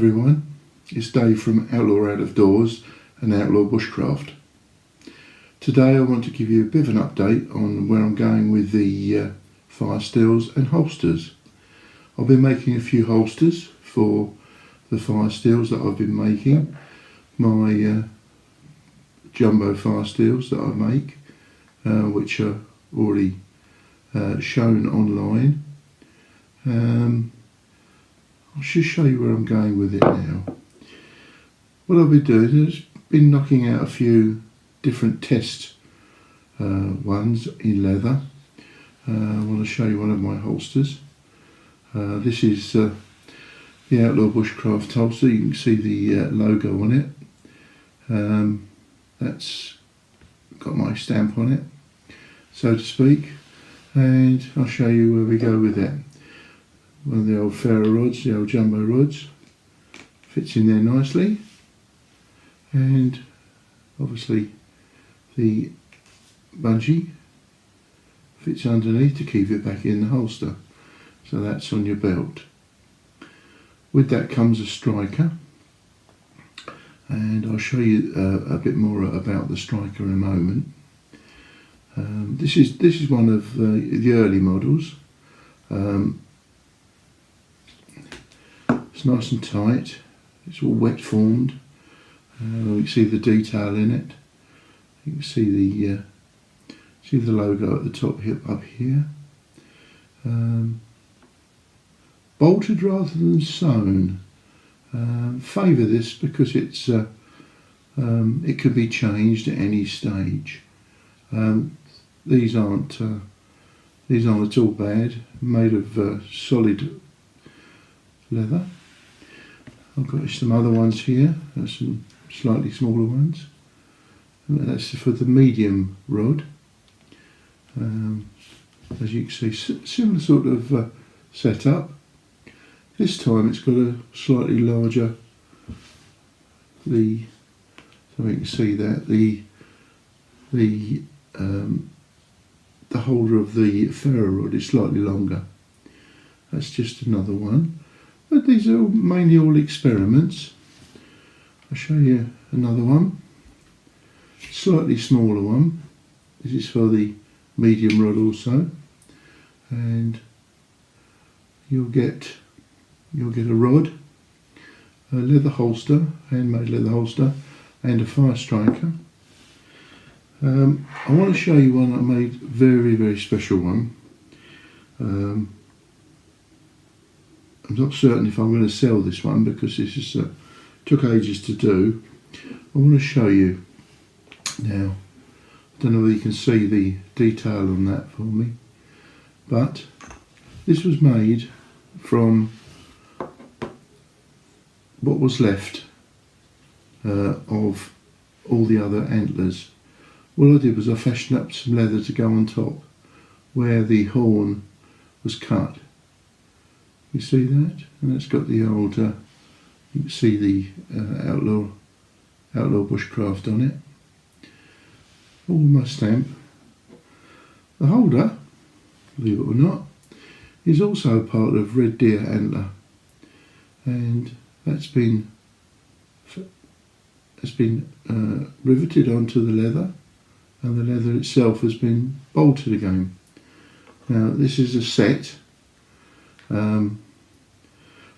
everyone, it's Dave from Outlaw Out of Doors and Outlaw Bushcraft. Today I want to give you a bit of an update on where I'm going with the fire steels and holsters. I've been making a few holsters for the fire steels that I've been making, my jumbo fire steels that I make, which are already shown online. I'll just show you where I'm going with it now. What I've been doing is been knocking out a few different test ones in leather. I want to show you one of my holsters. This is the Outlaw Bushcraft holster. You can see the logo on it. That's got my stamp on it, so to speak, and I'll show you where we go with it. One of the old ferro rods, the old jumbo rods, fits in there nicely, and obviously the bungee fits underneath to keep it back in the holster, so that's on your belt. With that comes a striker, and I'll show you a bit more about the striker in a moment. This is one of the early models. It's nice and tight. It's all wet formed. You can see the detail in it. You can see the logo at the top hip up here. Bolted rather than sewn. Favour this because it's it can be changed at any stage. These aren't at all bad. Made of solid leather. I've got some other ones here. There's some slightly smaller ones. That's for the medium rod. As you can see, similar sort of setup. This time it's got a slightly larger, so you can see that the holder of the ferro rod is slightly longer. That's just another one. But these are mainly all experiments. I'll show you another one, slightly smaller one. This is for the medium rod also, and you'll get a rod, a leather holster, handmade leather holster, and a fire striker. I want to show you one I made, very special one. I'm not certain if I'm going to sell this one because this is took ages to do. I want to show you now. I don't know whether you can see the detail on that for me, but this was made from what was left of all the other antlers. What I did was I fashioned up some leather to go on top where the horn was cut. You see that? And it's got the old, you can see the Outlaw Bushcraft on it. All my stamp. The holder, believe it or not, is also part of red deer antler, and that's been riveted onto the leather, and the leather itself has been bolted again. Now this is a set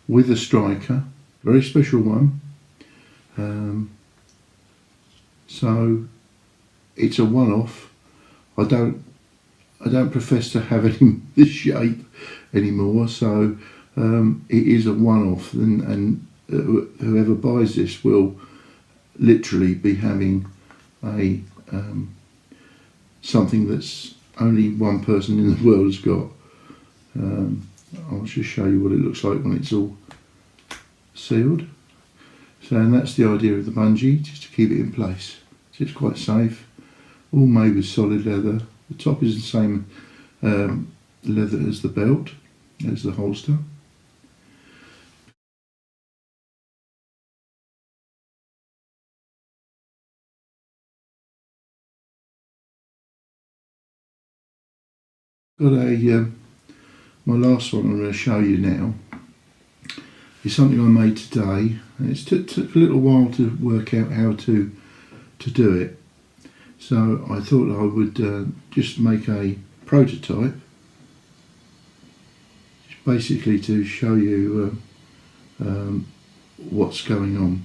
with a striker, very special one. So it's a one-off. I don't profess to have any this shape anymore, so it is a one-off, and whoever buys this will literally be having a something that's only one person in the world has got. I'll just show you what it looks like when it's all sealed. So, and that's the idea of the bungee, just to keep it in place. So it's quite safe. All made with solid leather. The top is the same leather as the belt, as the holster. Got a my last one I'm going to show you now is something I made today, and it took a little while to work out how to do it. So I thought I would just make a prototype, basically to show you what's going on.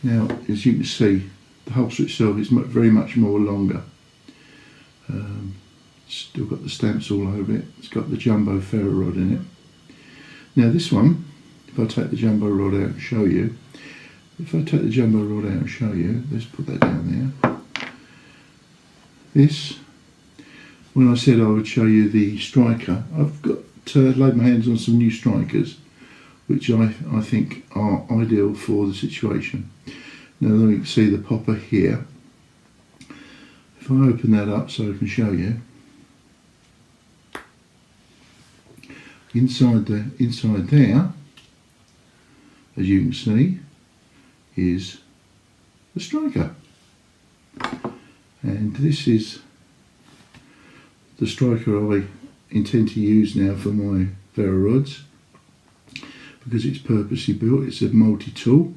Now, as you can see, the holster itself is very much more longer. Still got the stamps all over it. It's got the jumbo ferro rod in it. Now this one, if I take the jumbo rod out and show you, let's put that down there. This, when I said I would show you the striker, I've got laid my hands on some new strikers, which I think are ideal for the situation. Now then you can see the popper here. If I open that up so I can show you, inside there, as you can see, is the striker. And this is the striker I intend to use now for my ferro rods, because it's purposely built. It's a multi-tool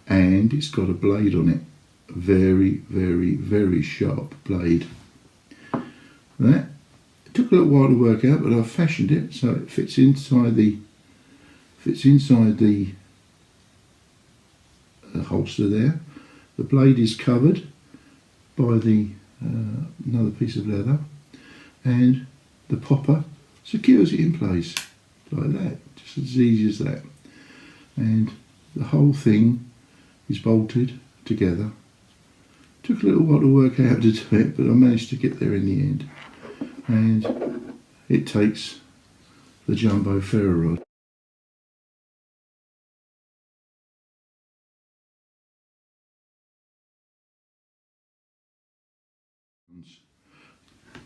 and it's got a blade on it. A very, very, very sharp blade. That it took a little while to work out, but I've fashioned it so it fits inside the holster there. The blade is covered by another piece of leather, and the popper secures it in place like that, just as easy as that. And the whole thing is bolted together. Took a little while to work out how to do it, but I managed to get there in the end. And it takes the jumbo ferro rod.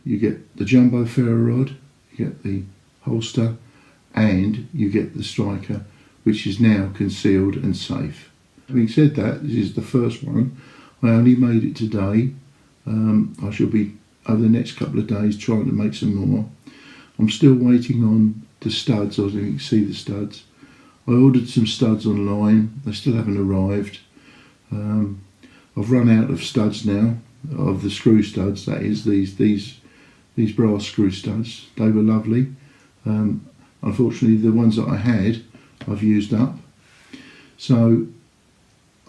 You get the jumbo ferro rod, you get the holster, and you get the striker, which is now concealed and safe. Having said that, this is the first one. I only made it today. I shall be, over the next couple of days, trying to make some more. I'm still waiting on the studs. I didn't see the studs. I ordered some studs online. They still haven't arrived. I've run out of studs now, of the screw studs. That is, these brass screw studs. They were lovely. Unfortunately, the ones that I had, I've used up. So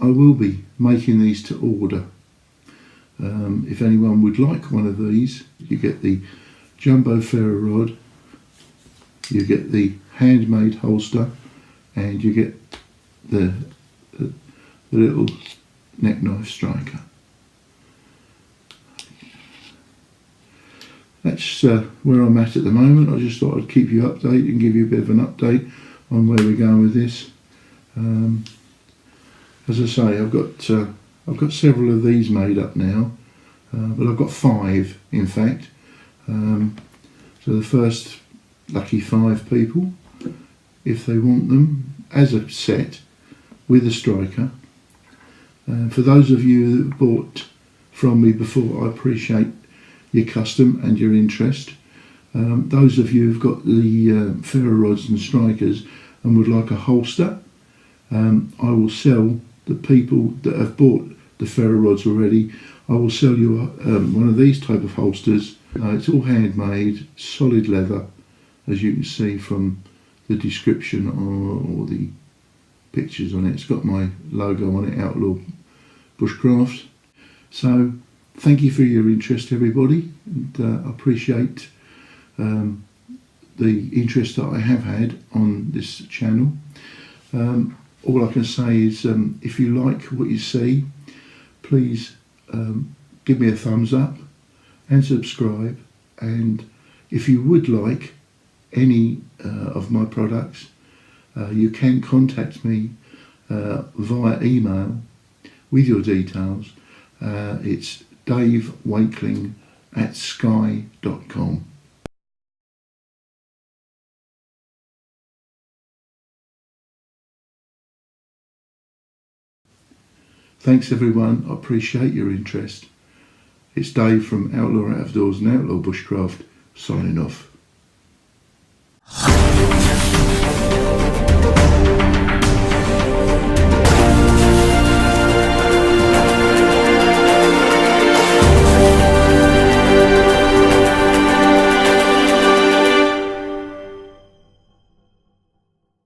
I will be making these to order. If anyone would like one of these, you get the jumbo ferro rod, you get the handmade holster, and you get the little neck knife striker. That's where I'm at the moment. I just thought I'd keep you updated and give you a bit of an update on where we're going with this. As I say, I've got several of these made up now, but I've got 5 in fact. So the first lucky 5 people, if they want them as a set with a striker. For those of you that bought from me before, I appreciate your custom and your interest. Those of you who've got the ferro rods and strikers and would like a holster, I will sell the people that have bought the ferro rods already. I will sell you one of these type of holsters. It's all handmade, solid leather, as you can see from the description or the pictures on it. It's got my logo on it, Outlaw Bushcraft. So thank you for your interest, everybody, and I appreciate the interest that I have had on this channel. All I can say is if you like what you see, please give me a thumbs up and subscribe. And if you would like any of my products, you can contact me via email with your details. It's davewakeling@sky.com. Thanks everyone, I appreciate your interest. It's Dave from Outlaw Outdoors and Outlaw Bushcraft signing off.